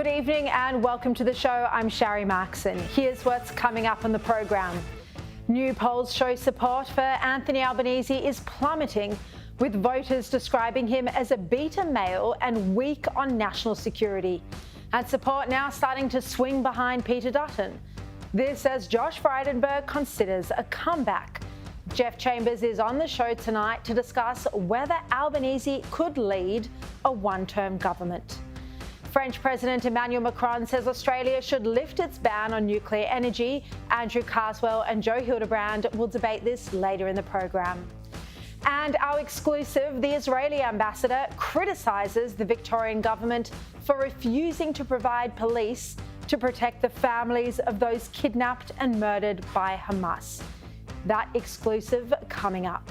Good evening and welcome to the show. I'm Sharri Maxon. Here's what's coming up on the program. New polls show support for Anthony Albanese is plummeting, with voters describing him as a beta male and weak on national security. And support now starting to swing behind Peter Dutton. This as Josh Frydenberg considers a comeback. Jeff Chambers is on the show tonight to discuss whether Albanese could lead a one-term government. French President Emmanuel Macron says Australia should lift its ban on nuclear energy. Andrew Carswell and Joe Hildebrand will debate this later in the program. And our exclusive, the Israeli ambassador criticises the Victorian government for refusing to provide police to protect the families of those kidnapped and murdered by Hamas. That exclusive coming up.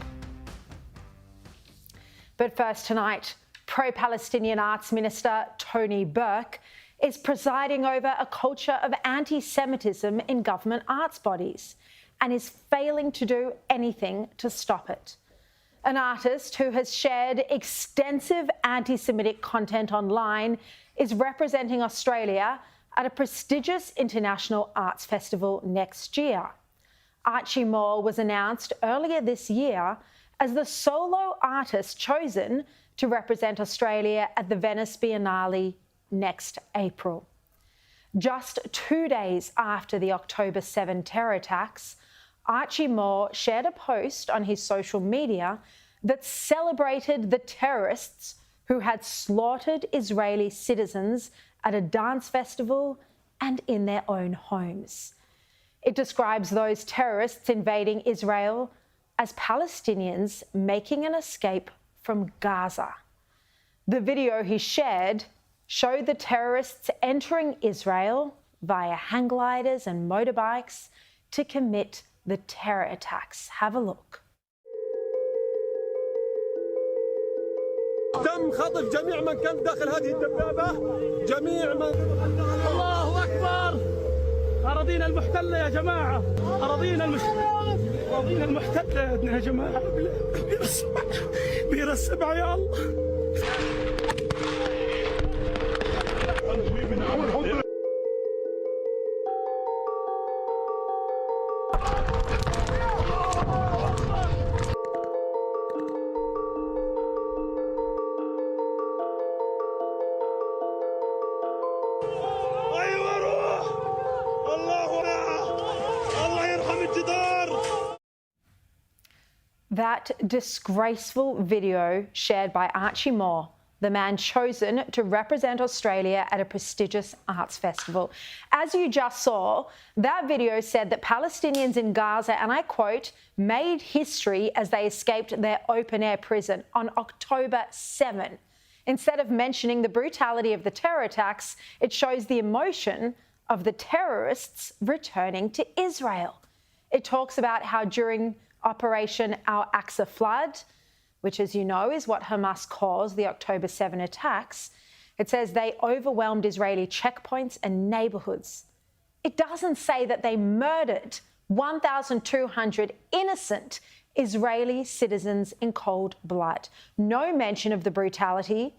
But first tonight, pro-Palestinian Arts Minister Tony Burke is presiding over a culture of anti-Semitism in government arts bodies and is failing to do anything to stop it. An artist who has shared extensive anti-Semitic content online is representing Australia at a prestigious international arts festival next year. Archie Moore was announced earlier this year as the solo artist chosen to represent Australia at the Venice Biennale next April. Just 2 days after the October 7 terror attacks, Archie Moore shared a post on his social media that celebrated the terrorists who had slaughtered Israeli citizens at a dance festival and in their own homes. It describes those terrorists invading Israel as Palestinians making an escape from Gaza. The video he shared showed the terrorists entering Israel via hang gliders and motorbikes to commit the terror attacks. Have a look. تم خطف جميع من كان داخل هذه الدبابة جميع من الله أكبر أراضينا المحتلة يا جماعة أراضينا المحتلة يا جماعة بير السبعة يا الله That disgraceful video shared by Archie Moore, the man chosen to represent Australia at a prestigious arts festival. As you just saw, that video said that Palestinians in Gaza, and I quote, made history as they escaped their open-air prison on October 7. Instead of mentioning the brutality of the terror attacks, it shows the emotion of the terrorists returning to Israel. It talks about how during Operation Al-Aqsa Flood, which, as you know, is what Hamas caused the October 7 attacks, it says they overwhelmed Israeli checkpoints and neighbourhoods. It doesn't say that they murdered 1,200 innocent Israeli citizens in cold blood. No mention of the brutality.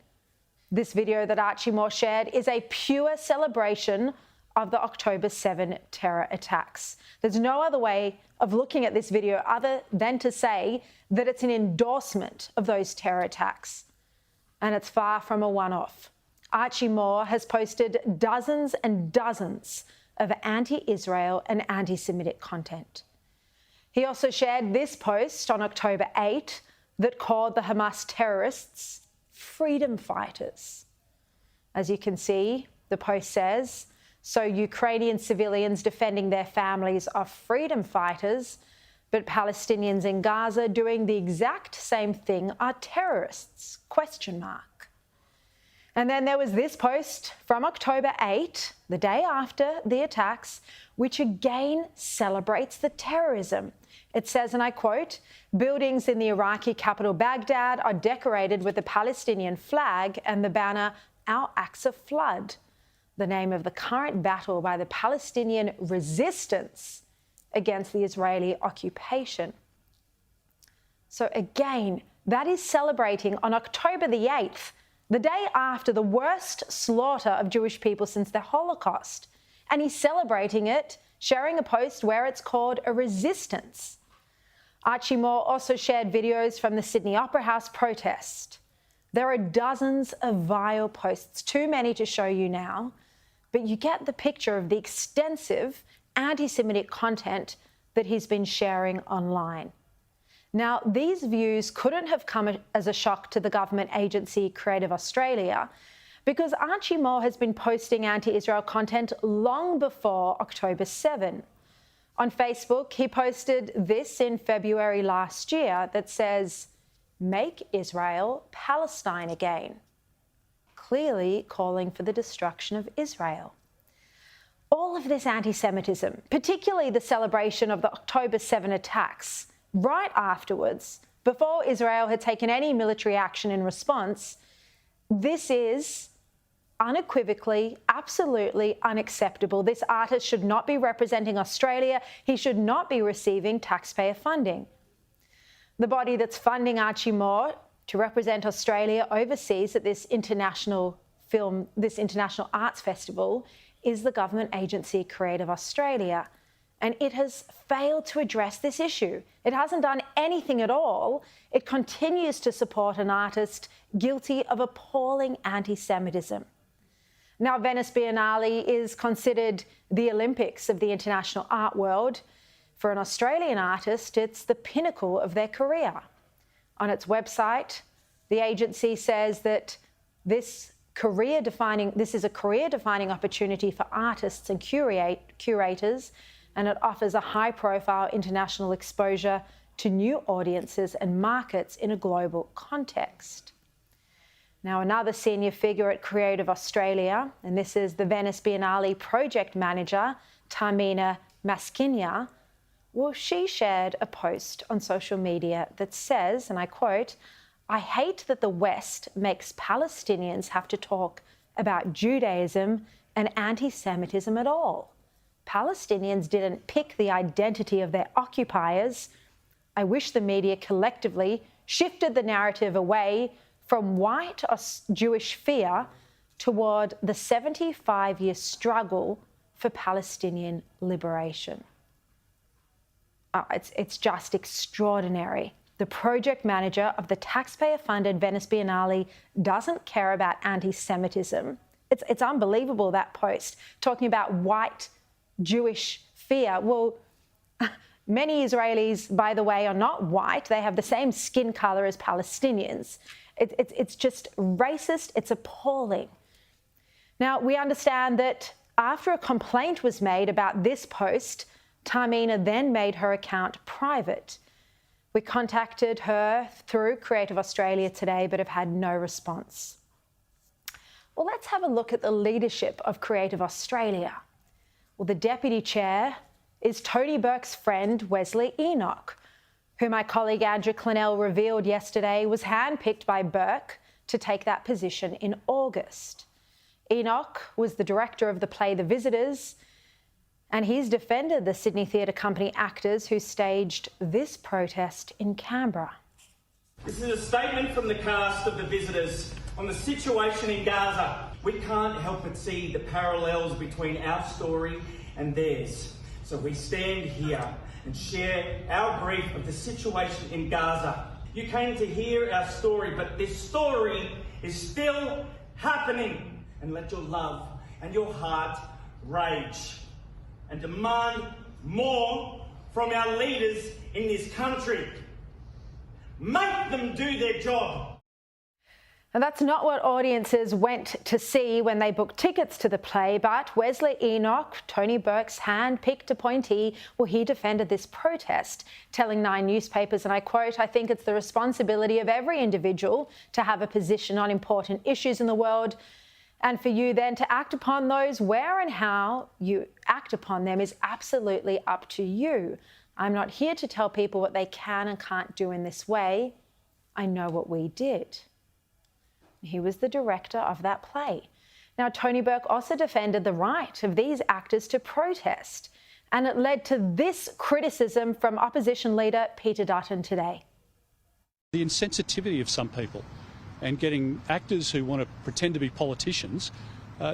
This video that Archie Moore shared is a pure celebration of the October 7 terror attacks. There's no other way of looking at this video other than to say that it's an endorsement of those terror attacks. And it's far from a one-off. Archie Moore has posted dozens and dozens of anti-Israel and anti-Semitic content. He also shared this post on October 8 that called the Hamas terrorists freedom fighters. As you can see, the post says, so Ukrainian civilians defending their families are freedom fighters, but Palestinians in Gaza doing the exact same thing are terrorists, ? And then there was this post from October 8, the day after the attacks, which again celebrates the terrorism. It says, and I quote, buildings in the Iraqi capital Baghdad are decorated with the Palestinian flag and the banner Al-Aqsa Flood, the name of the current battle by the Palestinian resistance against the Israeli occupation. So again, that is celebrating on October the 8th the day after the worst slaughter of Jewish people since the Holocaust. And he's celebrating it, sharing a post where it's called a resistance. Archie Moore also shared videos from the Sydney Opera House protest. There are dozens of vile posts, too many to show you now, but you get the picture of the extensive anti-Semitic content that he's been sharing online. Now, these views couldn't have come as a shock to the government agency Creative Australia, because Archie Moore has been posting anti-Israel content long before October 7. On Facebook, he posted this in February last year that says, "Make Israel Palestine again," clearly calling for the destruction of Israel. All of this anti-Semitism, particularly the celebration of the October 7 attacks, right afterwards, before Israel had taken any military action in response, this is unequivocally, absolutely unacceptable. This artist should not be representing Australia. He should not be receiving taxpayer funding. The body that's funding Archie Moore to represent Australia overseas at this international arts festival is the government agency Creative Australia. And it has failed to address this issue. It hasn't done anything at all. It continues to support an artist guilty of appalling anti-Semitism. Now, Venice Biennale is considered the Olympics of the international art world. For an Australian artist, it's the pinnacle of their career. On its website, the agency says that this is a career-defining opportunity for artists and curators, and it offers a high-profile international exposure to new audiences and markets in a global context. Now, another senior figure at Creative Australia, and this is the Venice Biennale project manager, Tamina Maskinya, well, she shared a post on social media that says, and I quote, "I hate that the West makes Palestinians have to talk about Judaism and anti-Semitism at all. Palestinians didn't pick the identity of their occupiers. I wish the media collectively shifted the narrative away from white Jewish fear toward the 75-year struggle for Palestinian liberation." It's just extraordinary. The project manager of the taxpayer-funded Venice Biennale doesn't care about anti-Semitism. It's unbelievable, that post, talking about white Jewish fear. Well, many Israelis, by the way, are not white. They have the same skin colour as Palestinians. It's just racist. It's appalling. Now, we understand that after a complaint was made about this post, Tamina then made her account private. We contacted her through Creative Australia today, but have had no response. Well, let's have a look at the leadership of Creative Australia. Well, the deputy chair is Tony Burke's friend, Wesley Enoch, who my colleague Andrew Clennell revealed yesterday was handpicked by Burke to take that position in August. Enoch was the director of the play The Visitors, and he's defended the Sydney Theatre Company actors who staged this protest in Canberra. This is a statement from the cast of The Visitors on the situation in Gaza. We can't help but see the parallels between our story and theirs. So we stand here and share our grief of the situation in Gaza. You came to hear our story, but this story is still happening. And let your love and your heart rage and demand more from our leaders in this country. Make them do their job. And that's not what audiences went to see when they booked tickets to the play, but Wesley Enoch, Tony Burke's hand-picked appointee, well, he defended this protest, telling Nine newspapers, and I quote, "I think it's the responsibility of every individual to have a position on important issues in the world, and for you then to act upon those, where and how you act upon them is absolutely up to you. I'm not here to tell people what they can and can't do in this way. I know what we did." He was the director of that play. Now, Tony Burke also defended the right of these actors to protest, and it led to this criticism from opposition leader Peter Dutton today. The insensitivity of some people and getting actors who want to pretend to be politicians,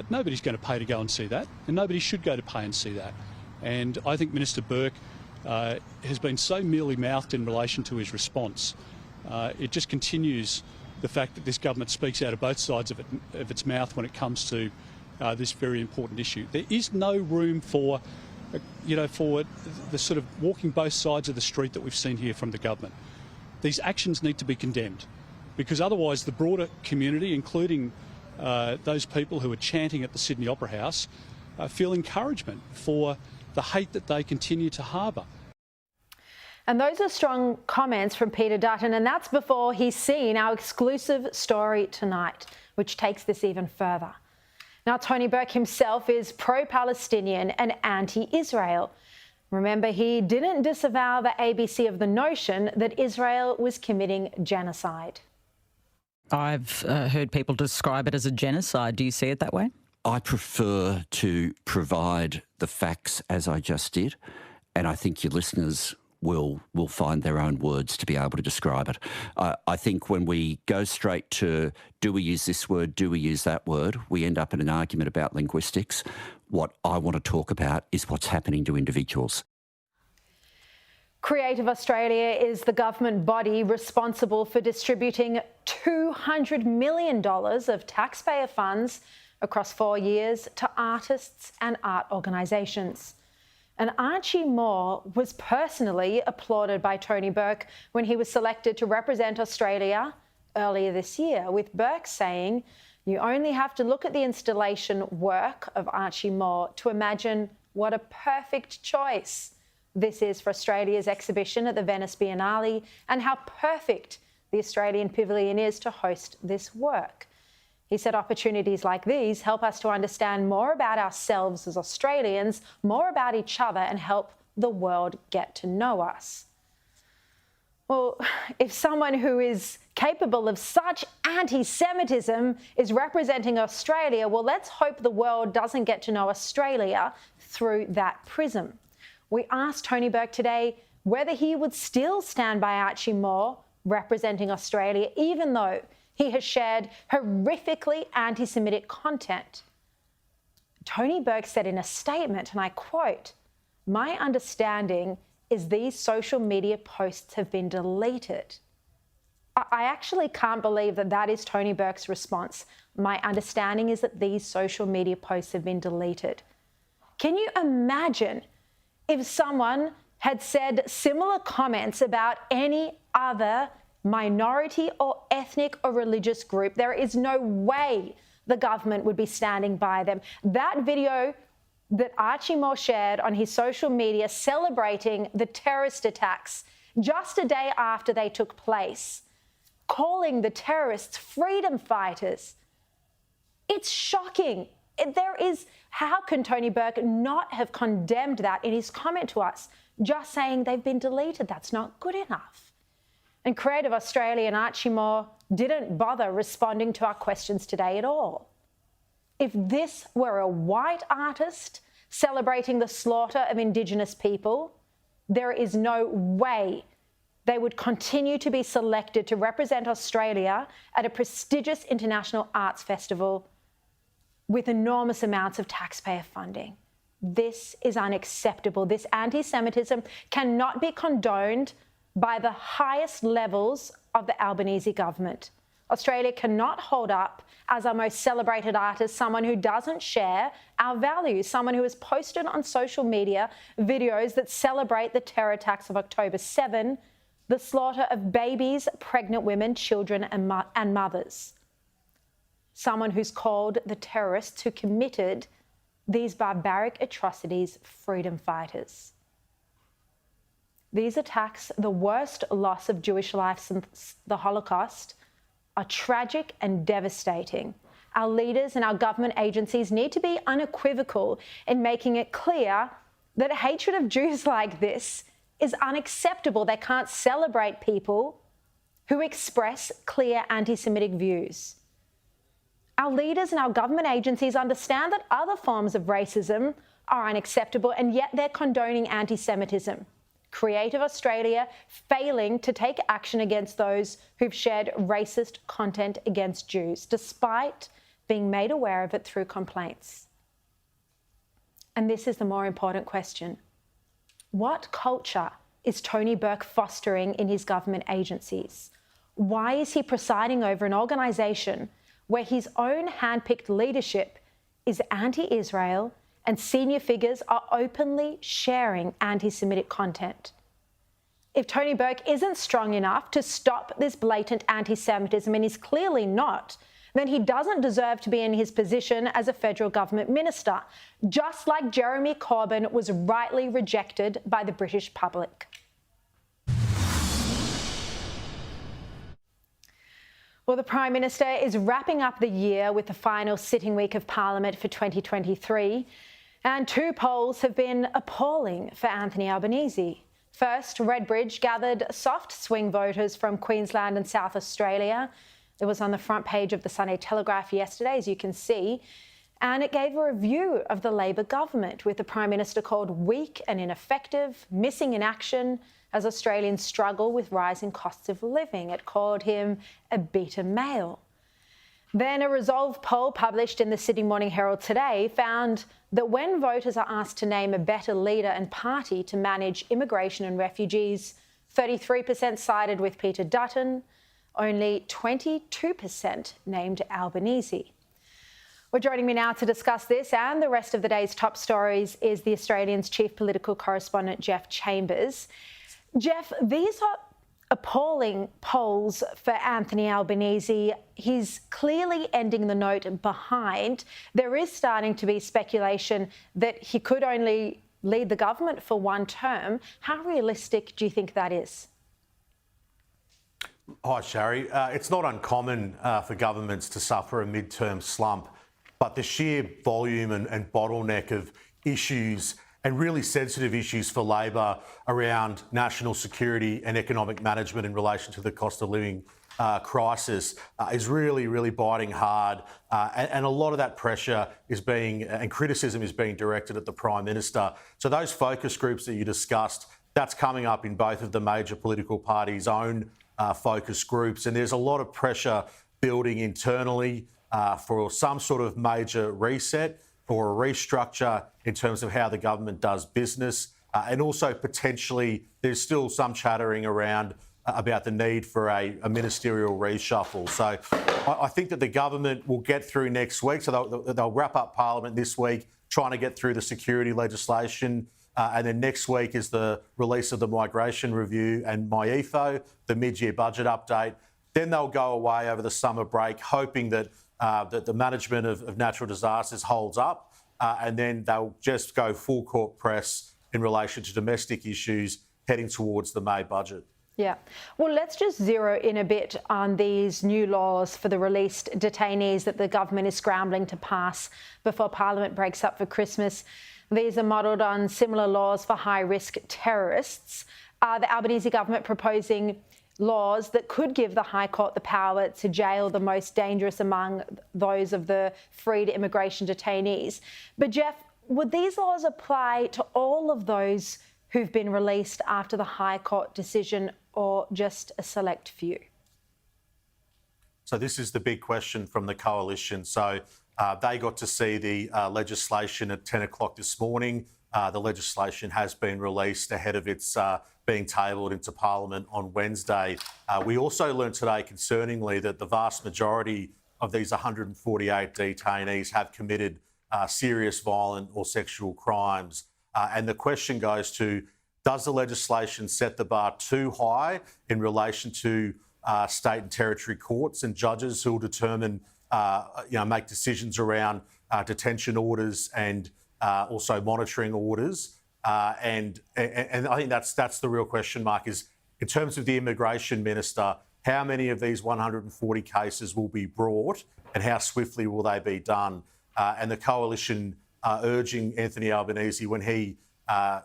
nobody's going to pay to go and see that, and nobody should go to pay and see that. And I think Minister Burke has been so mealy-mouthed in relation to his response. It just continues the fact that this government speaks out of both sides of its mouth when it comes to this very important issue. There is no room for, for the sort of walking both sides of the street that we've seen here from the government. These actions need to be condemned, because otherwise the broader community, including those people who are chanting at the Sydney Opera House, feel encouragement for the hate that they continue to harbour. And those are strong comments from Peter Dutton, and that's before he's seen our exclusive story tonight, which takes this even further. Now, Tony Burke himself is pro-Palestinian and anti-Israel. Remember, he didn't disavow the ABC of the notion that Israel was committing genocide. I've heard people describe it as a genocide. Do you see it that way? I prefer to provide the facts as I just did, and I think your listeners will find their own words to be able to describe it. I think when we go straight to do we use this word, do we use that word, we end up in an argument about linguistics. What I want to talk about is what's happening to individuals. Creative Australia is the government body responsible for distributing $200 million of taxpayer funds across 4 years to artists and art organisations. And Archie Moore was personally applauded by Tony Burke when he was selected to represent Australia earlier this year, with Burke saying, "You only have to look at the installation work of Archie Moore to imagine what a perfect choice this is for Australia's exhibition at the Venice Biennale, and how perfect the Australian Pavilion is to host this work." He said opportunities like these help us to understand more about ourselves as Australians, more about each other, and help the world get to know us. Well, if someone who is capable of such anti-Semitism is representing Australia, well, let's hope the world doesn't get to know Australia through that prism. We asked Tony Burke today whether he would still stand by Archie Moore representing Australia, even though he has shared horrifically anti-Semitic content. Tony Burke said in a statement, and I quote, "My understanding is these social media posts have been deleted." I actually can't believe that that is Tony Burke's response. My understanding is that these social media posts have been deleted. Can you imagine if someone had said similar comments about any other minority or ethnic or religious group? There is no way the government would be standing by them. That video that Archie Moore shared on his social media celebrating the terrorist attacks just a day after they took place, calling the terrorists freedom fighters. It's shocking. How can Tony Burke not have condemned that in his comment to us, just saying they've been deleted? That's not good enough. And Creative Australia and Archie Moore didn't bother responding to our questions today at all. If this were a white artist celebrating the slaughter of Indigenous people, there is no way they would continue to be selected to represent Australia at a prestigious international arts festival with enormous amounts of taxpayer funding. This is unacceptable. This anti-Semitism cannot be condoned by the highest levels of the Albanese government. Australia cannot hold up as our most celebrated artist someone who doesn't share our values, someone who has posted on social media videos that celebrate the terror attacks of October 7, the slaughter of babies, pregnant women, children and mothers. Someone who's called the terrorists who committed these barbaric atrocities freedom fighters. These attacks, the worst loss of Jewish life since the Holocaust, are tragic and devastating. Our leaders and our government agencies need to be unequivocal in making it clear that hatred of Jews like this is unacceptable. They can't celebrate people who express clear anti-Semitic views. Our leaders and our government agencies understand that other forms of racism are unacceptable, and yet they're condoning anti-Semitism. Creative Australia failing to take action against those who've shared racist content against Jews, despite being made aware of it through complaints. And this is the more important question. What culture is Tony Burke fostering in his government agencies? Why is he presiding over an organisation where his own handpicked leadership is anti-Israel and senior figures are openly sharing anti-Semitic content? If Tony Burke isn't strong enough to stop this blatant anti-Semitism, and he's clearly not, then he doesn't deserve to be in his position as a federal government minister, just like Jeremy Corbyn was rightly rejected by the British public. Well, the Prime Minister is wrapping up the year with the final sitting week of Parliament for 2023, and two polls have been appalling for Anthony Albanese. First, Redbridge gathered soft swing voters from Queensland and South Australia. It was on the front page of the Sunday Telegraph yesterday, as you can see, and it gave a review of the Labor government, with the Prime Minister called weak and ineffective, missing in action as Australians struggle with rising costs of living. It called him a beta male. Then a Resolve poll published in the Sydney Morning Herald today found that when voters are asked to name a better leader and party to manage immigration and refugees, 33% sided with Peter Dutton, only 22% named Albanese. Well, joining me now to discuss this and the rest of the day's top stories is the Australian's chief political correspondent, Jeff Chambers. Jeff, these are appalling polls for Anthony Albanese. He's clearly ending the note behind. There is starting to be speculation that he could only lead the government for one term. How realistic do you think that is? Hi, Sharri. It's not uncommon for governments to suffer a mid-term slump, but the sheer volume and bottleneck of issues and really sensitive issues for Labor around national security and economic management in relation to the cost of living crisis is really biting hard. And a lot of that pressure is being, and criticism is being directed at the Prime Minister. So those focus groups that you discussed, that's coming up in both of the major political parties' own focus groups. And there's a lot of pressure building internally for some sort of major reset or a restructure in terms of how the government does business. And also potentially there's still some chattering around about the need for a ministerial reshuffle. So I think that the government will get through next week. So they'll wrap up Parliament this week, trying to get through the security legislation. And then next week is the release of the migration review and MyEFO, the mid-year budget update. Then they'll go away over the summer break, hoping that that the management of natural disasters holds up, and then they'll just go full court press in relation to domestic issues heading towards the May budget. Yeah. Well, let's just zero in a bit on these new laws for the released detainees that the government is scrambling to pass before Parliament breaks up for Christmas. These are modelled on similar laws for high-risk terrorists. The Albanese government proposing laws that could give the High Court the power to jail the most dangerous among those of the freed immigration detainees. But Jeff, would these laws apply to all of those who've been released after the High Court decision, or just a select few? So this is the big question from the coalition. So they got to see the legislation at 10 o'clock this morning. The legislation has been released ahead of its being tabled into Parliament on Wednesday. We also learned today, concerningly, that the vast majority of these 148 detainees have committed serious violent or sexual crimes. And the question goes to, does the legislation set the bar too high in relation to state and territory courts and judges who will determine, make decisions around detention orders and also monitoring orders? And I think that's the real question mark, is in terms of the Immigration Minister, how many of these 140 cases will be brought and how swiftly will they be done? And the coalition urging Anthony Albanese, when he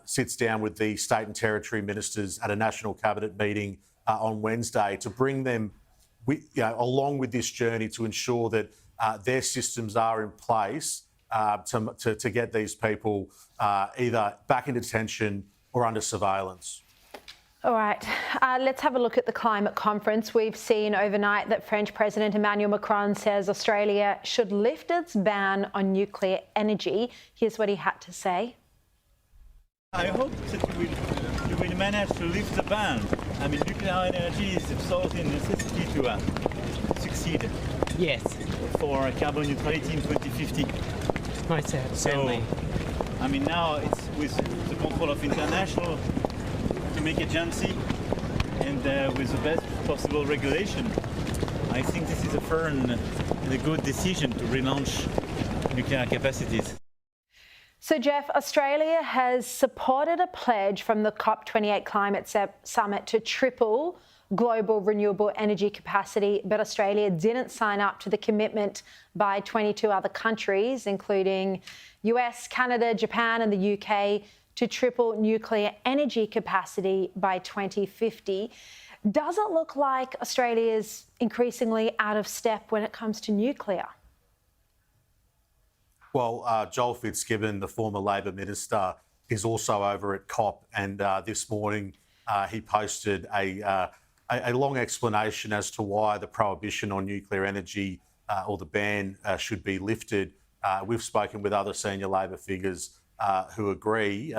sits down with the state and territory ministers at a national cabinet meeting on Wednesday, to bring them along with this journey to ensure that their systems are in place to get these people either back in detention or under surveillance. All right, let's have a look at the climate conference. We've seen overnight that French President Emmanuel Macron says Australia should lift its ban on nuclear energy. Here's what he had to say. I hope that you will manage to lift the ban. I mean, nuclear energy is absolutely a necessity to succeed. Yes. For carbon neutrality in 2050. Most certainly. I mean, now it's with the control of international make agency and with the best possible regulation. I think this is a fair and a good decision to relaunch nuclear capacities. So, Jeff, Australia has supported a pledge from the COP28 Climate Summit to triple global renewable energy capacity, but Australia didn't sign up to the commitment by 22 other countries, including US, Canada, Japan and the UK, to triple nuclear energy capacity by 2050. Does it look like Australia's increasingly out of step when it comes to nuclear? Well, Joel Fitzgibbon, the former Labor minister, is also over at COP, and this morning he posted a long explanation as to why the prohibition on nuclear energy or the ban should be lifted. We've spoken with other senior Labor figures who agree.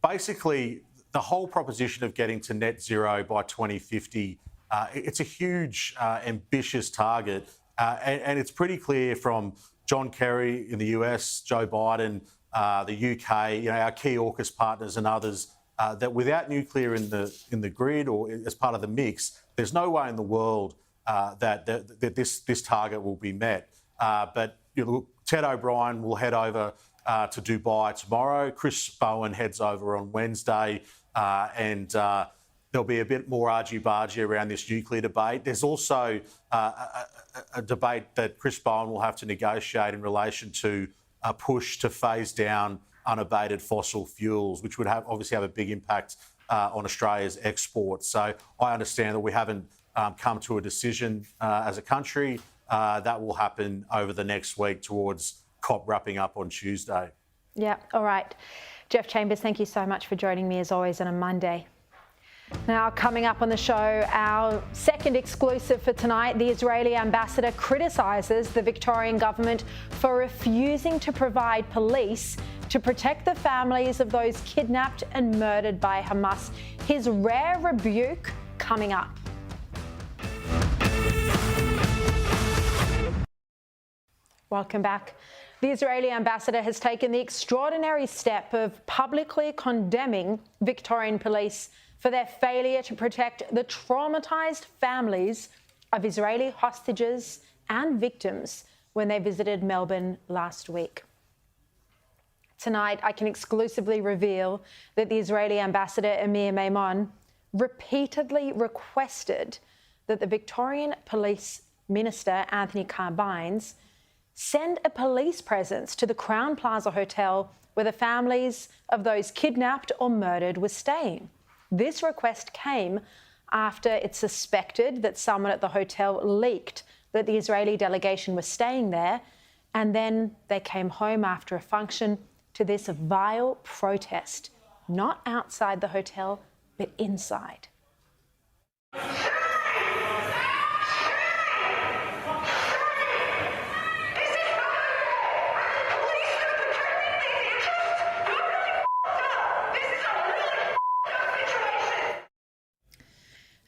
Basically, the whole proposition of getting to net zero by 2050, it's a huge, ambitious target. And it's pretty clear from John Kerry in the US, Joe Biden, the UK, our key AUKUS partners and others, that without nuclear in the grid or as part of the mix, there's no way in the world that this target will be met. But Ted O'Brien will head over to Dubai tomorrow. Chris Bowen heads over on Wednesday, and there'll be a bit more argy-bargy around this nuclear debate. There's also a debate that Chris Bowen will have to negotiate in relation to a push to phase down unabated fossil fuels, which would obviously have a big impact on Australia's exports. So I understand that we haven't come to a decision as a country. That will happen over the next week towards COP wrapping up on Tuesday. Yeah, all right. Jeff Chambers, thank you so much for joining me as always on a Monday. Now, coming up on the show, our second exclusive for tonight, the Israeli ambassador criticises the Victorian government for refusing to provide police to protect the families of those kidnapped and murdered by Hamas. His rare rebuke coming up. Welcome back. The Israeli ambassador has taken the extraordinary step of publicly condemning Victorian police for their failure to protect the traumatised families of Israeli hostages and victims when they visited Melbourne last week. Tonight, I can exclusively reveal that the Israeli ambassador, Emmanuel Macron, repeatedly requested that the Victorian Police Minister, Anthony Albanese, send a police presence to the Crown Plaza Hotel where the families of those kidnapped or murdered were staying. This request came after it's suspected that someone at the hotel leaked that the Israeli delegation was staying there, and then they came home after a function to this vile protest, not outside the hotel, but inside.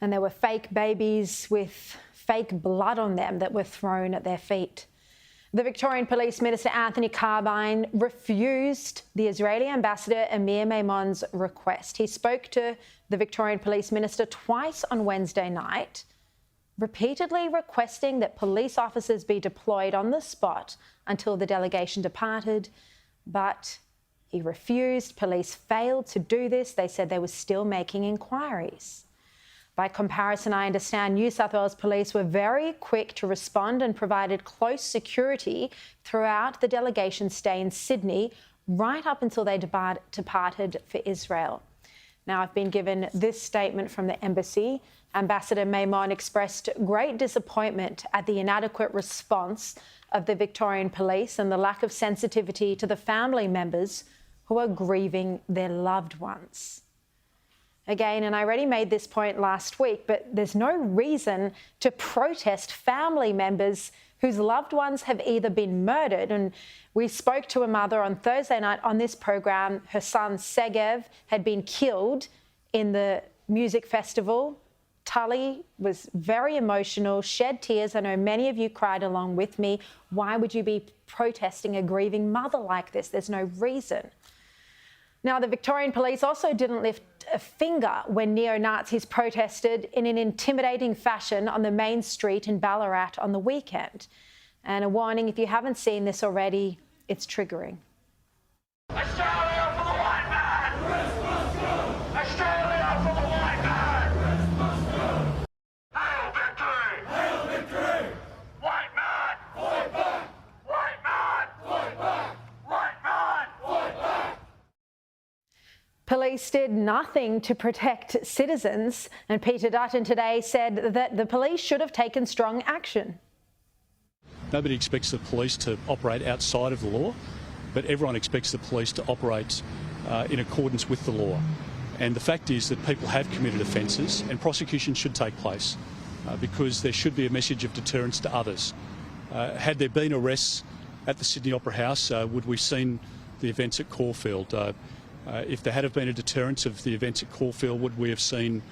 And there were fake babies with fake blood on them that were thrown at their feet. The Victorian Police Minister, Anthony Albanese, refused the Israeli ambassador, Emmanuel Macron's request. He spoke to the Victorian Police Minister twice on Wednesday night, repeatedly requesting that police officers be deployed on the spot until the delegation departed, but he refused. Police failed to do this. They said they were still making inquiries. By comparison, I understand New South Wales Police were very quick to respond and provided close security throughout the delegation's stay in Sydney, right up until they departed for Israel. Now, I've been given this statement from the embassy. Ambassador Macron expressed great disappointment at the inadequate response of the Victorian Police and the lack of sensitivity to the family members who are grieving their loved ones. Again, and I already made this point last week, but there's no reason to protest family members whose loved ones have either been murdered. And we spoke to a mother on Thursday night on this program. Her son, Segev, had been killed in the music festival. Tully was very emotional, shed tears. I know many of you cried along with me. Why would you be protesting a grieving mother like this? There's no reason. Now, the Victorian police also didn't lift a finger when neo-Nazis protested in an intimidating fashion on the main street in Ballarat on the weekend. And a warning, if you haven't seen this already, it's triggering. Australia for the white man! Australia for the white man! Hail victory! Hail victory! White man! Fight back! White man! Fight back! White man! Fight back! Police did nothing to protect citizens, and Peter Dutton today said that the police should have taken strong action. Nobody expects the police to operate outside of the law, but everyone expects the police to operate in accordance with the law. And the fact is that people have committed offences and prosecution should take place because there should be a message of deterrence to others. Had there been arrests at the Sydney Opera House, would we have seen the events at Caulfield? If there had have been a deterrence of the events at Caulfield, would we have seen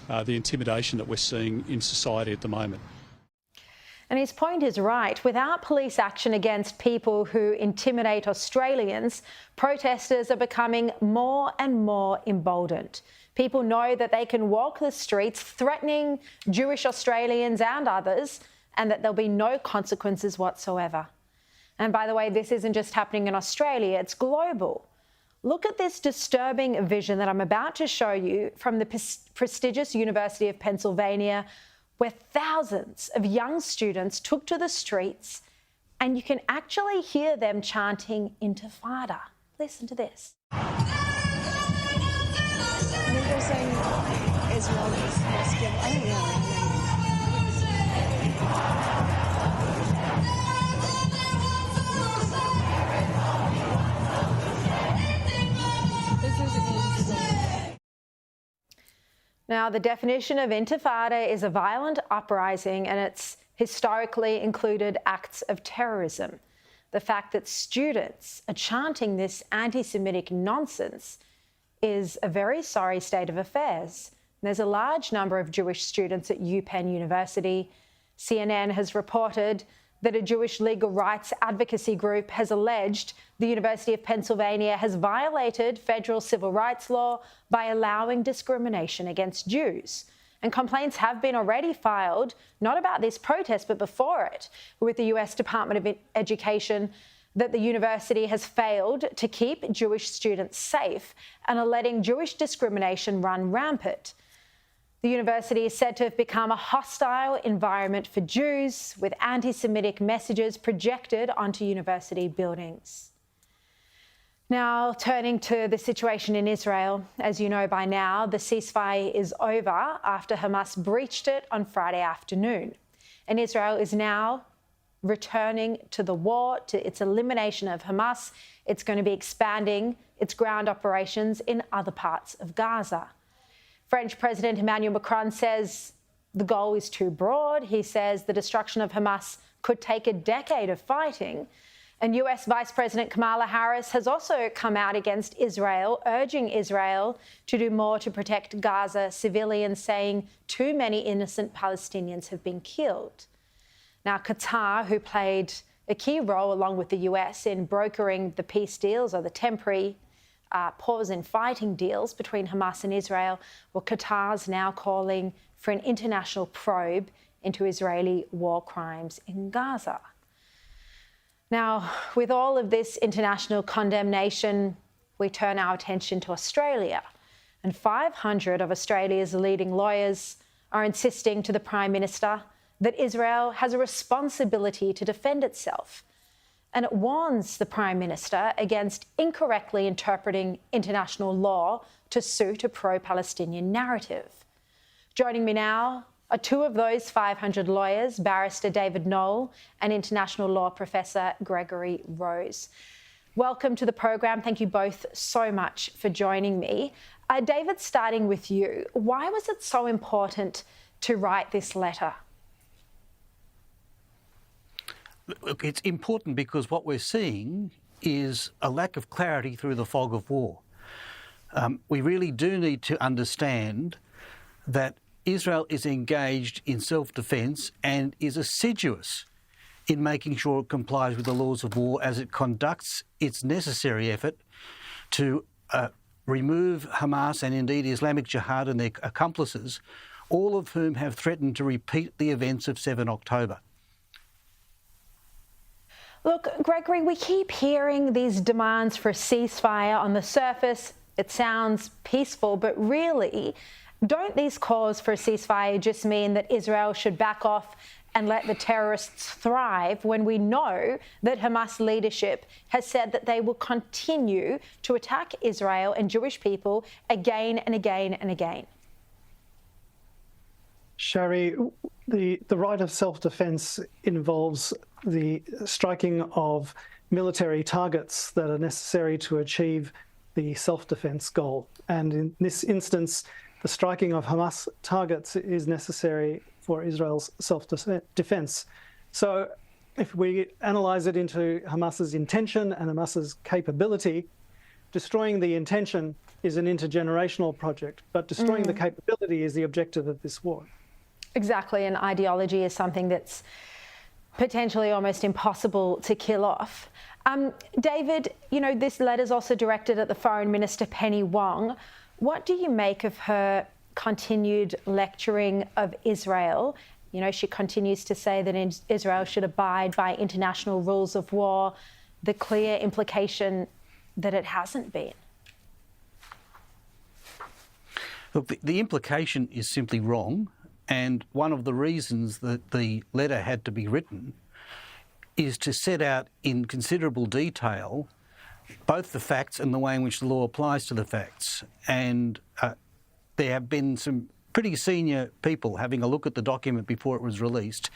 the intimidation that we're seeing in society at the moment? And his point is right. Without police action against people who intimidate Australians, protesters are becoming more and more emboldened. People know that they can walk the streets threatening Jewish Australians and others, and that there'll be no consequences whatsoever. And by the way, this isn't just happening in Australia, it's global. Look at this disturbing vision that I'm about to show you from the prestigious University of Pennsylvania, where thousands of young students took to the streets, and you can actually hear them chanting Intifada. Listen to this. I think they're saying Israelis must give. I don't know. This is insane. Now, the definition of intifada is a violent uprising, and it's historically included acts of terrorism. The fact that students are chanting this anti-Semitic nonsense is a very sorry state of affairs. There's a large number of Jewish students at UPenn University. CNN has reported that a Jewish legal rights advocacy group has alleged the University of Pennsylvania has violated federal civil rights law by allowing discrimination against Jews. And complaints have been already filed, not about this protest, but before it, with the US Department of Education, that the university has failed to keep Jewish students safe and are letting Jewish discrimination run rampant. The university is said to have become a hostile environment for Jews, with anti-Semitic messages projected onto university buildings. Now, turning to the situation in Israel, as you know by now, the ceasefire is over after Hamas breached it on Friday afternoon. And Israel is now returning to the war, to its elimination of Hamas. It's going to be expanding its ground operations in other parts of Gaza. French President Emmanuel Macron says the goal is too broad. He says the destruction of Hamas could take a decade of fighting. And US Vice President Kamala Harris has also come out against Israel, urging Israel to do more to protect Gaza civilians, saying too many innocent Palestinians have been killed. Now, Qatar, who played a key role along with the US in brokering the peace deals or the temporary pause in fighting deals between Hamas and Israel, well, Qatar's now calling for an international probe into Israeli war crimes in Gaza. Now, with all of this international condemnation, we turn our attention to Australia. And 500 of Australia's leading lawyers are insisting to the Prime Minister that Israel has a responsibility to defend itself. And it warns the Prime Minister against incorrectly interpreting international law to suit a pro-Palestinian narrative. Joining me now are two of those 500 lawyers, Barrister David Knoll and International Law Professor Gregory Rose. Welcome to the program. Thank you both so much for joining me. David, starting with you, why was it so important to write this letter? Look, it's important because what we're seeing is a lack of clarity through the fog of war. We really do need to understand that Israel is engaged in self-defence and is assiduous in making sure it complies with the laws of war as it conducts its necessary effort to remove Hamas and indeed Islamic Jihad and their accomplices, all of whom have threatened to repeat the events of 7 October. Look, Gregory, we keep hearing these demands for a ceasefire. On the surface, it sounds peaceful, but really, don't these calls for a ceasefire just mean that Israel should back off and let the terrorists thrive when we know that Hamas leadership has said that they will continue to attack Israel and Jewish people again and again and again? Sharri, the right of self-defence involves the striking of military targets that are necessary to achieve the self-defence goal. And in this instance, the striking of Hamas targets is necessary for Israel's self-defence. So if we analyse it into Hamas's intention and Hamas's capability, destroying the intention is an intergenerational project, but destroying the capability is the objective of this war. Exactly, and ideology is something that's potentially almost impossible to kill off. David, you know, this letter's also directed at the Foreign Minister, Penny Wong. What do you make of her continued lecturing of Israel? You know, she continues to say that Israel should abide by international rules of war, the clear implication that it hasn't been. Look, the implication is simply wrong. And one of the reasons that the letter had to be written is to set out in considerable detail both the facts and the way in which the law applies to the facts. And there have been some pretty senior people having a look at the document before it was released,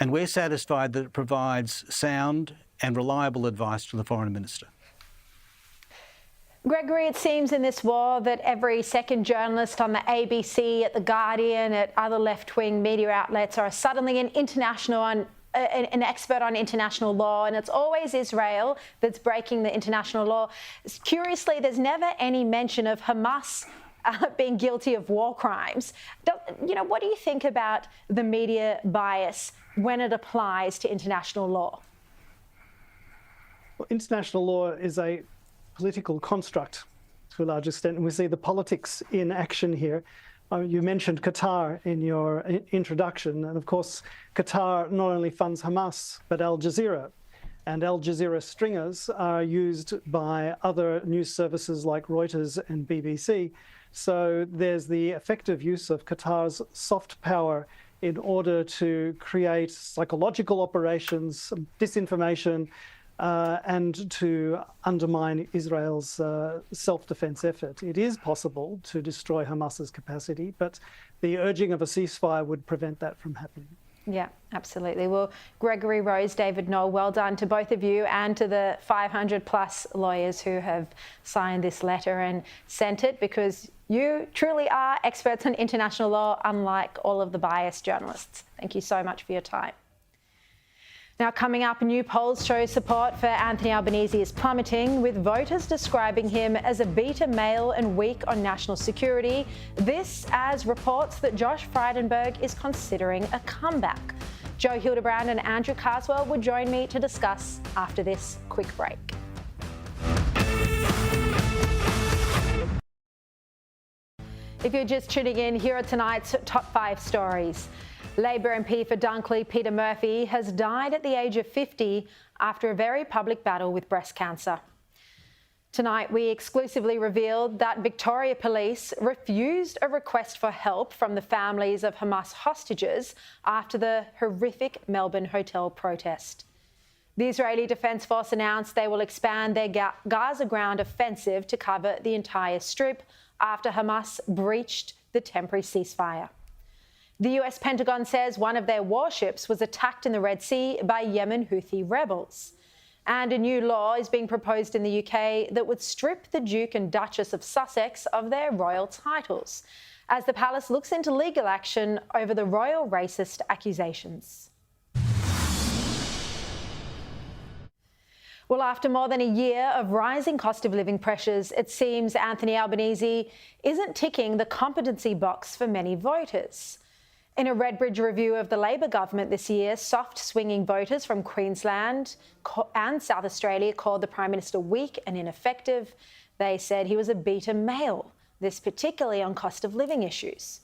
and we're satisfied that it provides sound and reliable advice to the Foreign Minister. Gregory, it seems in this war that every second journalist on the ABC, at The Guardian, at other left-wing media outlets are suddenly an expert on international law, and it's always Israel that's breaking the international law. Curiously, there's never any mention of Hamas being guilty of war crimes. You know, what do you think about the media bias when it applies to international law? Well, international law is a political construct to a large extent, and we see the politics in action here. You mentioned Qatar in your introduction, and of course Qatar not only funds Hamas but Al Jazeera, and Al Jazeera stringers are used by other news services like Reuters and BBC. So there's the effective use of Qatar's soft power in order to create psychological operations, disinformation, and to undermine Israel's self-defense effort. It is possible to destroy Hamas's capacity, but the urging of a ceasefire would prevent that from happening. Yeah, absolutely. Well, Gregory Rose, David Noel, well done to both of you and to the 500 plus lawyers who have signed this letter and sent it, because you truly are experts on international law, unlike all of the biased journalists. Thank you so much for your time. Now, coming up, new polls show support for Anthony Albanese is plummeting, with voters describing him as a beta male and weak on national security. This as reports that Josh Frydenberg is considering a comeback. Joe Hildebrand and Andrew Carswell will join me to discuss after this quick break. If you're just tuning in, here are tonight's top 5 stories. Labor MP for Dunkley, Peter Murphy, has died at the age of 50 after a very public battle with breast cancer. Tonight, we exclusively revealed that Victoria Police refused a request for help from the families of Hamas hostages after the horrific Melbourne hotel protest. The Israeli Defence Force announced they will expand their Gaza ground offensive to cover the entire strip after Hamas breached the temporary ceasefire. The US Pentagon says one of their warships was attacked in the Red Sea by Yemen Houthi rebels. And a new law is being proposed in the UK that would strip the Duke and Duchess of Sussex of their royal titles, as the palace looks into legal action over the royal racist accusations. Well, after more than a year of rising cost of living pressures, it seems Anthony Albanese isn't ticking the competency box for many voters. In a Redbridge review of the Labor government this year, soft-swinging voters from Queensland and South Australia called the Prime Minister weak and ineffective. They said he was a beta male, this particularly on cost of living issues.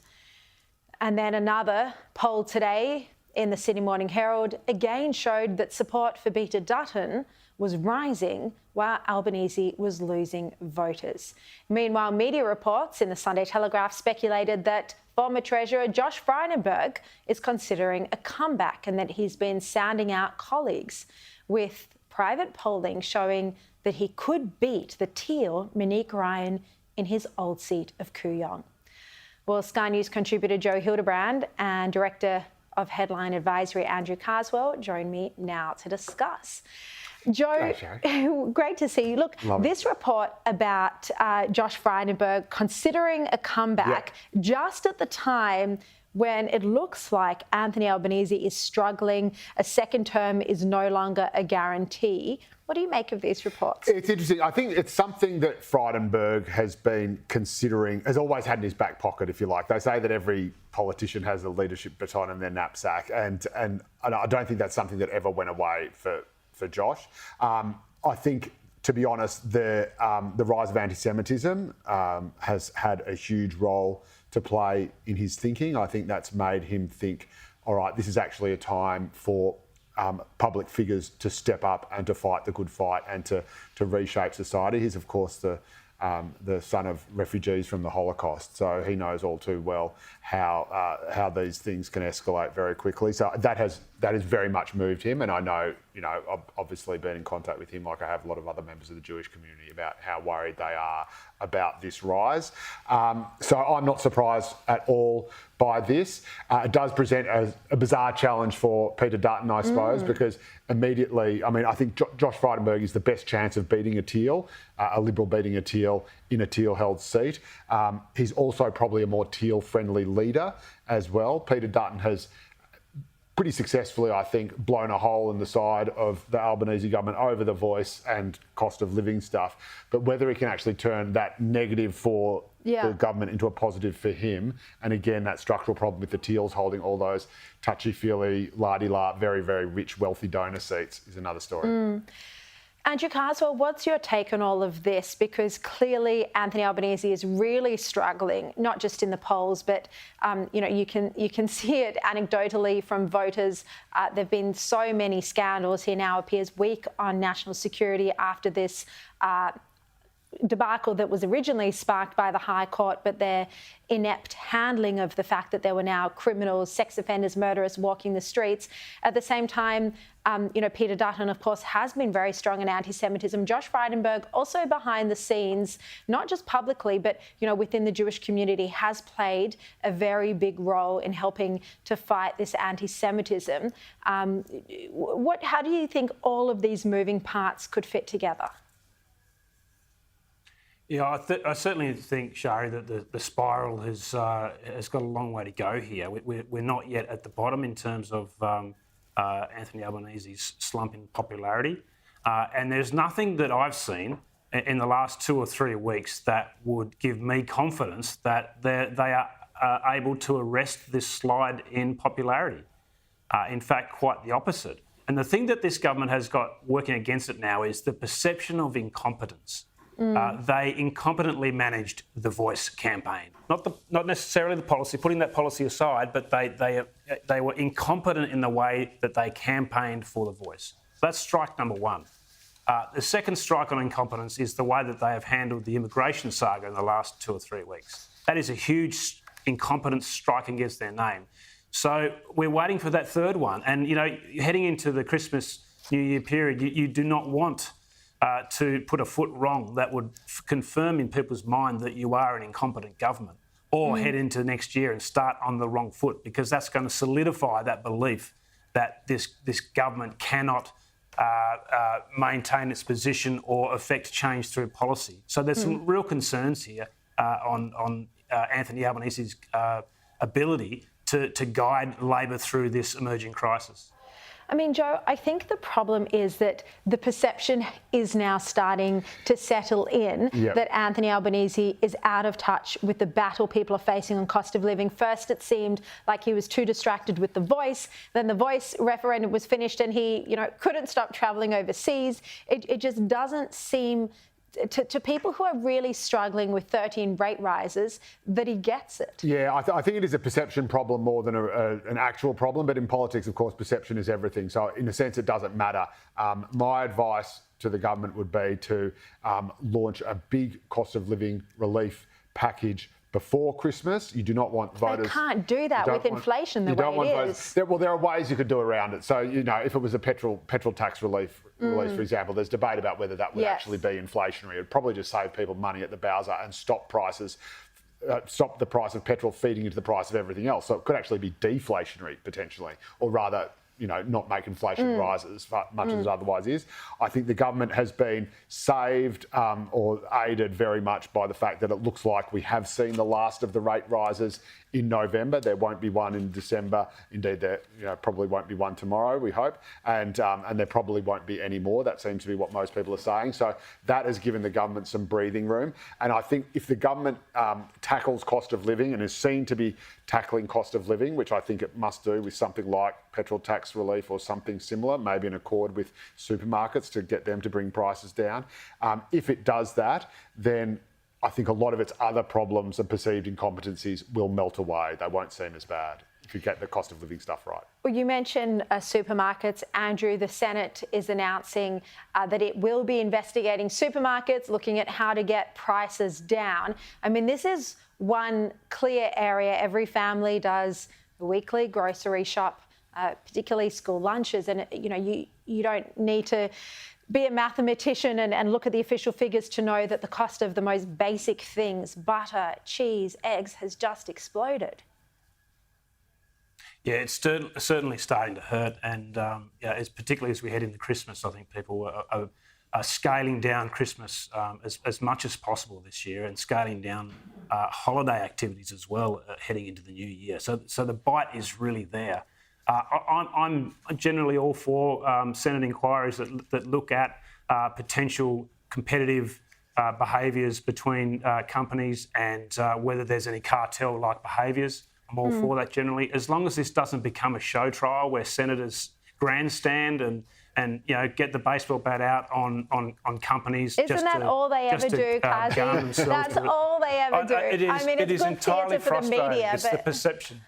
And then another poll today in the Sydney Morning Herald again showed that support for Peter Dutton was rising while Albanese was losing voters. Meanwhile, media reports in the Sunday Telegraph speculated that former Treasurer Josh Frydenberg is considering a comeback and that he's been sounding out colleagues, with private polling showing that he could beat the Teal Monique Ryan in his old seat of Kooyong. Well, Sky News contributor Joe Hildebrand and Director of Headline Advisory Andrew Carswell join me now to discuss. Joe, great to see you. Look, this report about Josh Frydenberg considering a comeback just at the time when it looks like Anthony Albanese is struggling, a second term is no longer a guarantee. What do you make of these reports? It's interesting. I think it's something that Frydenberg has been considering, has always had in his back pocket, if you like. They say that every politician has a leadership baton in their knapsack, and I don't think that's something that ever went away for Josh. I think, to be honest, the rise of anti-Semitism has had a huge role to play in his thinking. I think that's made him think, all right, this is actually a time for public figures to step up and to fight the good fight and to reshape society. He's, of course, the son of refugees from the Holocaust, so he knows all too well how these things can escalate very quickly. So that has very much moved him, and I know, I've obviously been in contact with him, like I have a lot of other members of the Jewish community, about how worried they are about this rise. So I'm not surprised at all by this. It does present a bizarre challenge for Peter Dutton, I suppose, because immediately, I think Josh Frydenberg is the best chance of beating a Teal, a Liberal beating a Teal in a Teal-held seat. He's also probably a more Teal-friendly leader as well. Peter Dutton has pretty successfully, I think, blown a hole in the side of the Albanese government over the voice and cost of living stuff. But whether he can actually turn that negative for the government into a positive for him, and again, that structural problem with the Teals holding all those touchy-feely, la-di-la, very, very rich, wealthy donor seats is another story. Andrew Carswell, what's your take on all of this? Because clearly Anthony Albanese is really struggling, not just in the polls, but you can see it anecdotally from voters. There've been so many scandals. He now appears weak on national security after this debacle that was originally sparked by the High Court, but their inept handling of the fact that there were now criminals, sex offenders, murderers walking the streets. At the same time, Peter Dutton, of course, has been very strong in anti-Semitism. Josh Frydenberg, also behind the scenes, not just publicly, but within the Jewish community, has played a very big role in helping to fight this anti-Semitism. How do you think all of these moving parts could fit together? Yeah, I certainly think, Sharri, that the spiral has got a long way to go here. We're not yet at the bottom in terms of Anthony Albanese's slump in popularity. And there's nothing that I've seen in the last 2 or 3 weeks that would give me confidence that they are able to arrest this slide in popularity. In fact, quite the opposite. And the thing that this government has got working against it now is the perception of incompetence. They incompetently managed the Voice campaign. Not necessarily the policy, putting that policy aside, but they were incompetent in the way that they campaigned for the Voice. That's strike number one. The second strike on incompetence is the way that they have handled the immigration saga in the last 2 or 3 weeks. That is a huge incompetence strike against their name. So we're waiting for that third one. And, heading into the Christmas, New Year period, you do not want to put a foot wrong that would confirm in people's mind that you are an incompetent government, or head into next year and start on the wrong foot, because that's going to solidify that belief that this government cannot maintain its position or affect change through policy. So there's some real concerns here on Anthony Albanese's ability to guide Labor through this emerging crisis. I mean, Joe, I think the problem is that the perception is now starting to settle in that Anthony Albanese is out of touch with the battle people are facing on cost of living. First, it seemed like he was too distracted with the Voice. Then the Voice referendum was finished and he, couldn't stop travelling overseas. It just doesn't seem to people who are really struggling with 13 rate rises that he gets it. Yeah, I think it is a perception problem more than an actual problem. But in politics, of course, perception is everything. So in a sense, it doesn't matter. My advice to the government would be to launch a big cost of living relief package before Christmas. You do not want voters... They can't do that with inflation the way it is. There are ways you could do around it. So, if it was a petrol tax relief, for example, there's debate about whether that would actually be inflationary. It would probably just save people money at the Bowser and stop the price of petrol feeding into the price of everything else. So it could actually be deflationary, potentially, or rather... not make inflation rise as much as it otherwise is. I think the government has been saved or aided very much by the fact that it looks like we have seen the last of the rate rises in November. There won't be one in December. Indeed, there probably won't be one tomorrow, we hope. And there probably won't be any more. That seems to be what most people are saying. So that has given the government some breathing room. And I think if the government tackles cost of living and is seen to be tackling cost of living, which I think it must do with something like petrol tax relief or something similar, maybe an accord with supermarkets to get them to bring prices down. If it does that, then I think a lot of its other problems and perceived incompetencies will melt away. They won't seem as bad if you get the cost of living stuff right. Well, you mentioned supermarkets. Andrew, the Senate is announcing that it will be investigating supermarkets, looking at how to get prices down. I mean, this is one clear area. Every family does a weekly grocery shop, particularly school lunches. And, you don't need to be a mathematician and look at the official figures to know that the cost of the most basic things, butter, cheese, eggs, has just exploded. Yeah, it's certainly starting to hurt. And it's particularly as we head into Christmas, I think people are scaling down Christmas as much as possible this year and scaling down holiday activities as well heading into the new year. So the bite is really there. I'm generally all for Senate inquiries that look at potential competitive behaviours between companies and whether there's any cartel-like behaviours. I'm all for that generally, as long as this doesn't become a show trial where senators grandstand and get the baseball bat out on companies. Isn't that all they ever do, Kazi? That's all they ever do. It is entirely frustrating. It's the perception.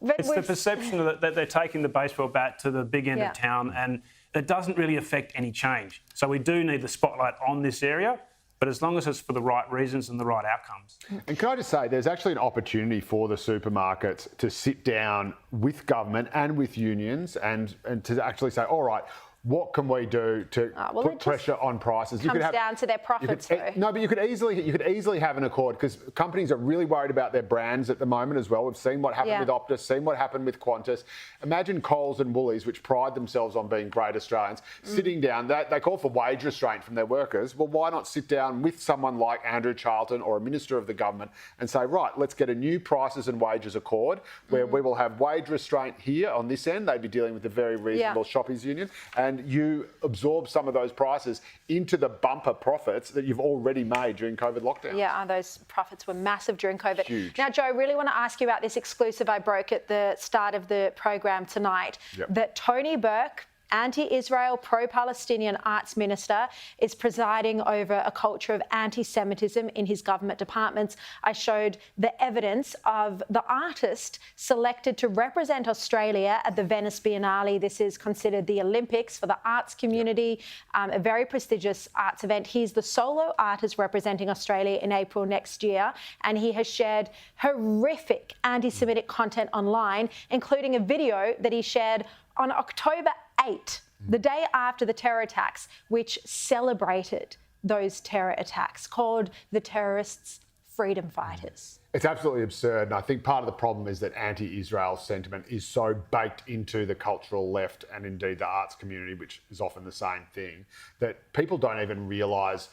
It's the perception that they're taking the baseball bat to the big end of town, and it doesn't really affect any change. So we do need the spotlight on this area, but as long as it's for the right reasons and the right outcomes. And can I just say, there's actually an opportunity for the supermarkets to sit down with government and with unions and to actually say, all right, what can we do to put pressure on prices? Comes down to their profits, though. No, but you could easily have an accord because companies are really worried about their brands at the moment as well. We've seen what happened with Optus, seen what happened with Qantas. Imagine Coles and Woolies, which pride themselves on being great Australians, sitting down. They call for wage restraint from their workers. Well, why not sit down with someone like Andrew Charlton or a minister of the government and say, right, let's get a new prices and wages accord where we will have wage restraint here on this end. They'd be dealing with the very reasonable Shoppers Union, and you absorb some of those prices into the bumper profits that you've already made during COVID lockdown. Yeah, those profits were massive during COVID. Huge. Now, Joe, I really want to ask you about this exclusive I broke at the start of the program tonight, that Tony Burke, anti-Israel, pro-Palestinian arts minister, is presiding over a culture of anti-Semitism in his government departments. I showed the evidence of the artist selected to represent Australia at the Venice Biennale. This is considered the Olympics for the arts community, a very prestigious arts event. He's the solo artist representing Australia in April next year, and he has shared horrific anti-Semitic content online, including a video that he shared on October 8, the day after the terror attacks, which celebrated those terror attacks, called the terrorists freedom fighters. It's absolutely absurd. And I think part of the problem is that anti-Israel sentiment is so baked into the cultural left and indeed the arts community, which is often the same thing, that people don't even realise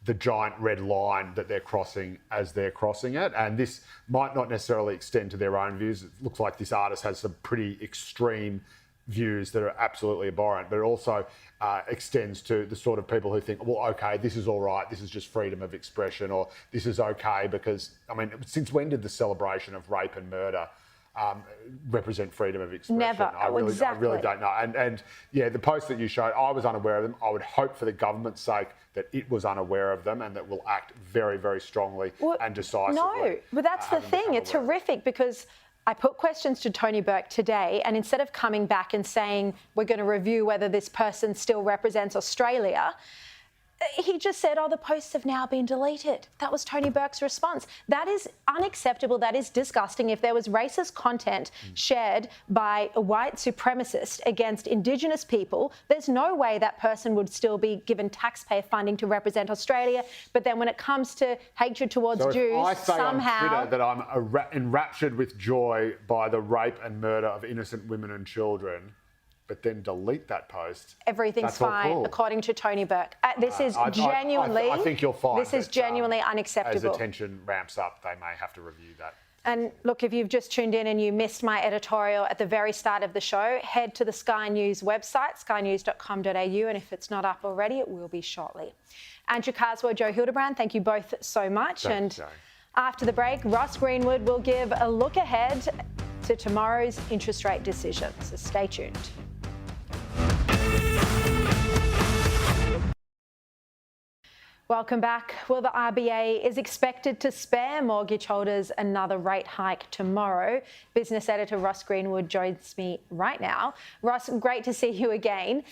the giant red line that they're crossing as they're crossing it. And this might not necessarily extend to their own views. It looks like this artist has some pretty extreme views that are absolutely abhorrent, but it also extends to the sort of people who think, well, okay, this is all right, this is just freedom of expression, or this is okay because, I mean, since when did the celebration of rape and murder represent freedom of expression? Never. I really don't know. And yeah, the posts that you showed, I was unaware of them. I would hope for the government's sake that it was unaware of them and that will act very, very strongly and decisively. No, but that's the thing. It's horrific because I put questions to Tony Burke today, and instead of coming back and saying we're going to review whether this person still represents Australia, he just said, oh, the posts have now been deleted. That was Tony Burke's response. That is unacceptable. That is disgusting. If there was racist content shared by a white supremacist against Indigenous people, there's no way that person would still be given taxpayer funding to represent Australia. But then when it comes to hatred towards Jews, I say somehow... on Twitter that I'm enraptured with joy by the rape and murder of innocent women and children, but then delete that post. Everything's fine, according to Tony Burke. This is genuinely... I think you'll find this is genuinely unacceptable. As attention ramps up, they may have to review that. And look, if you've just tuned in and you missed my editorial at the very start of the show, head to the Sky News website, skynews.com.au, and if it's not up already, it will be shortly. Andrew Carswell, Joe Hildebrand, thank you both so much. Thanks, and Joe. After the break, Ross Greenwood will give a look ahead to tomorrow's interest rate decision. So stay tuned. Welcome back. Well, the RBA is expected to spare mortgage holders another rate hike tomorrow. Business editor Ross Greenwood joins me right now. Ross, great to see you again.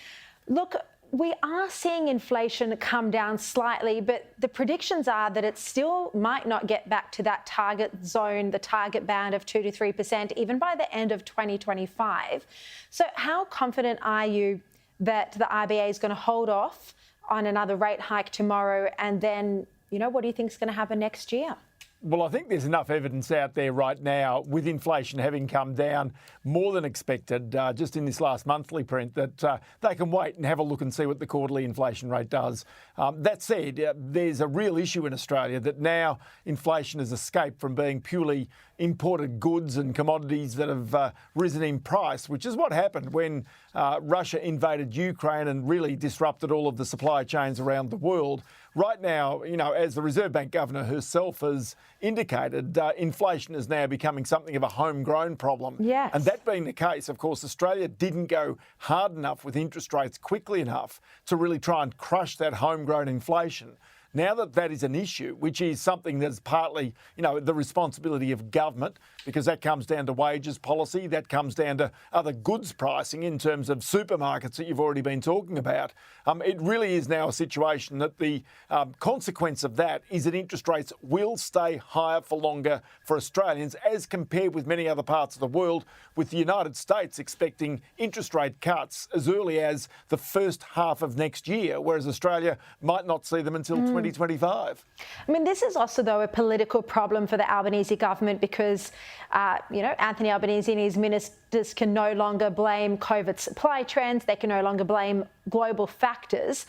Look, we are seeing inflation come down slightly, but the predictions are that it still might not get back to that target zone, the target band of 2 to 3%, even by the end of 2025. So how confident are you that the RBA is going to hold off on another rate hike tomorrow, and then, you know, what do you think is going to happen next year? Well, I think there's enough evidence out there right now, with inflation having come down more than expected just in this last monthly print, that they can wait and have a look and see what the quarterly inflation rate does. That said, there's a real issue in Australia that now inflation has escaped from being purely imported goods and commodities that have risen in price, which is what happened when Russia invaded Ukraine and really disrupted all of the supply chains around the world. Right now, you know, as the Reserve Bank Governor herself has indicated, inflation is now becoming something of a homegrown problem. Yes. And that being the case, of course, Australia didn't go hard enough with interest rates quickly enough to really try and crush that homegrown inflation. Now that that is an issue, which is something that's partly, you know, the responsibility of government, because that comes down to wages policy, that comes down to other goods pricing in terms of supermarkets that you've already been talking about. It really is now a situation that the consequence of that is that interest rates will stay higher for longer for Australians as compared with many other parts of the world, with the United States expecting interest rate cuts as early as the first half of next year, whereas Australia might not see them until 2025. I mean, this is also, though, a political problem for the Albanese government because, you know, Anthony Albanese and his ministers can no longer blame COVID supply trends. They can no longer blame global factors.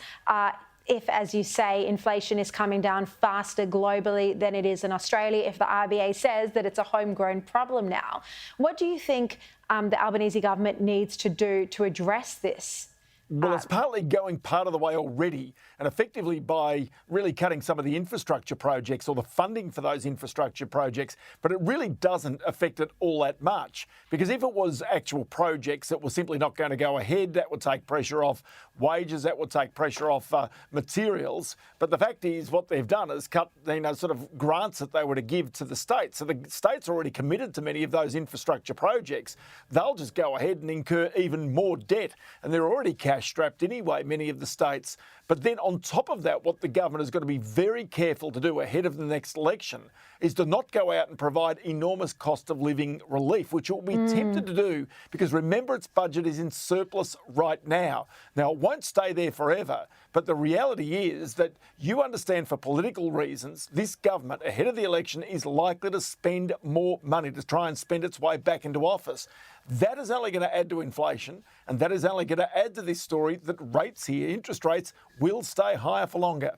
If, as you say, inflation is coming down faster globally than it is in Australia, if the RBA says that it's a homegrown problem now. What do you think the Albanese government needs to do to address this? Well, it's partly going part of the way already, and effectively by really cutting some of the infrastructure projects or the funding for those infrastructure projects, but it really doesn't affect it all that much, because if it was actual projects that were simply not going to go ahead, that would take pressure off wages, that would take pressure off materials. But the fact is what they've done is cut, you know, sort of grants that they were to give to the states. So the states are already committed to many of those infrastructure projects. They'll just go ahead and incur even more debt, and they're already cash cash-strapped anyway, many of the states. But then on top of that, what the government is going to be very careful to do ahead of the next election is to not go out and provide enormous cost of living relief, which it will be tempted to do because remember its budget is in surplus right now. Now, it won't stay there forever, but the reality is that you understand for political reasons, this government ahead of the election is likely to spend more money to try and spend its way back into office. That is only going to add to inflation, and that is only going to add to this story that rates here, interest rates, will stay higher for longer.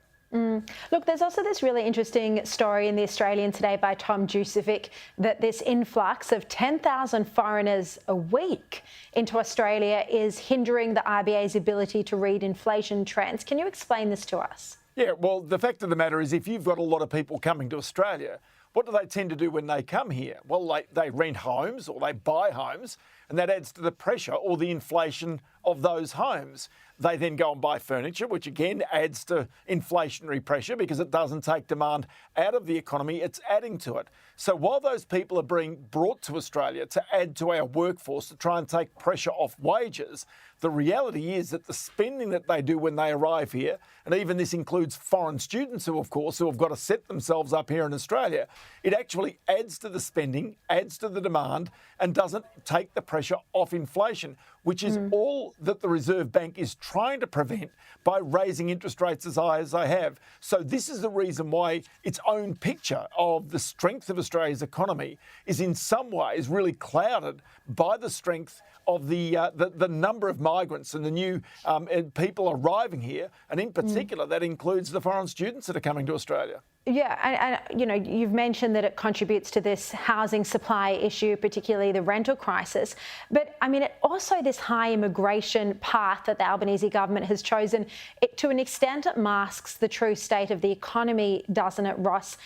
Look, there's also this really interesting story in The Australian today by Tom Jucevic that this influx of 10,000 foreigners a week into Australia is hindering the RBA's ability to read inflation trends. Can you explain this to us? Yeah, well, the fact of the matter is if you've got a lot of people coming to Australia, what do they tend to do when they come here? Well, they rent homes or they buy homes, and that adds to the pressure or the inflation of those homes. They then go and buy furniture, which again adds to inflationary pressure because it doesn't take demand out of the economy, it's adding to it. So while those people are being brought to Australia to add to our workforce to try and take pressure off wages, the reality is that the spending that they do when they arrive here, and even this includes foreign students who, of course, who have got to set themselves up here in Australia, it actually adds to the spending, adds to the demand, and doesn't take the pressure off inflation, which is all that the Reserve Bank is trying to prevent by raising interest rates as high as they have. So this is the reason why its own picture of the strength of Australia's economy is in some ways really clouded by the strength of the number of migrants and the new people arriving here, and in particular that includes the foreign students that are coming to Australia. Yeah, and you know, you've mentioned that it contributes to this housing supply issue, particularly the rental crisis. But I mean, it also this high immigration path that the Albanese government has chosen, to an extent, it masks the true state of the economy, doesn't it, Ross?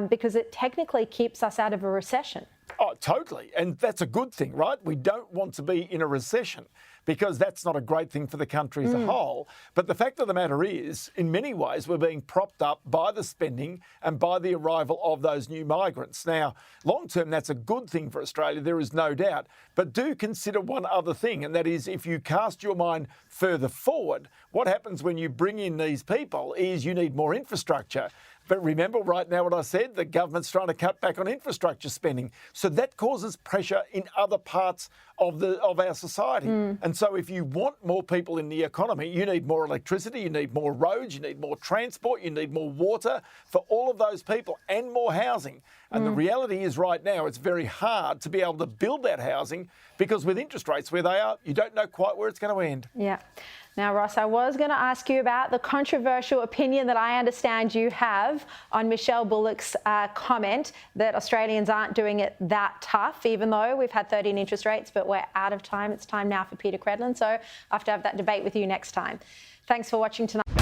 Because it technically keeps us out of a recession. Oh, totally. And that's a good thing, right? We don't want to be in a recession because that's not a great thing for the country as a whole. But the fact of the matter is, in many ways, we're being propped up by the spending and by the arrival of those new migrants. Now, long term, that's a good thing for Australia, there is no doubt. But do consider one other thing, and that is if you cast your mind further forward, what happens when you bring in these people is you need more infrastructure. But remember right now what I said, the government's trying to cut back on infrastructure spending. So that causes pressure in other parts of our society. And so if you want more people in the economy, you need more electricity, you need more roads, you need more transport, you need more water for all of those people and more housing. And the reality is right now it's very hard to be able to build that housing because with interest rates where they are, you don't know quite where it's going to end. Yeah. Now, Ross, I was going to ask you about the controversial opinion that I understand you have on Michelle Bullock's comment that Australians aren't doing it that tough, even though we've had 13 interest rates, but we're out of time. It's time now for Peter Credlin. So I have to have that debate with you next time. Thanks for watching tonight.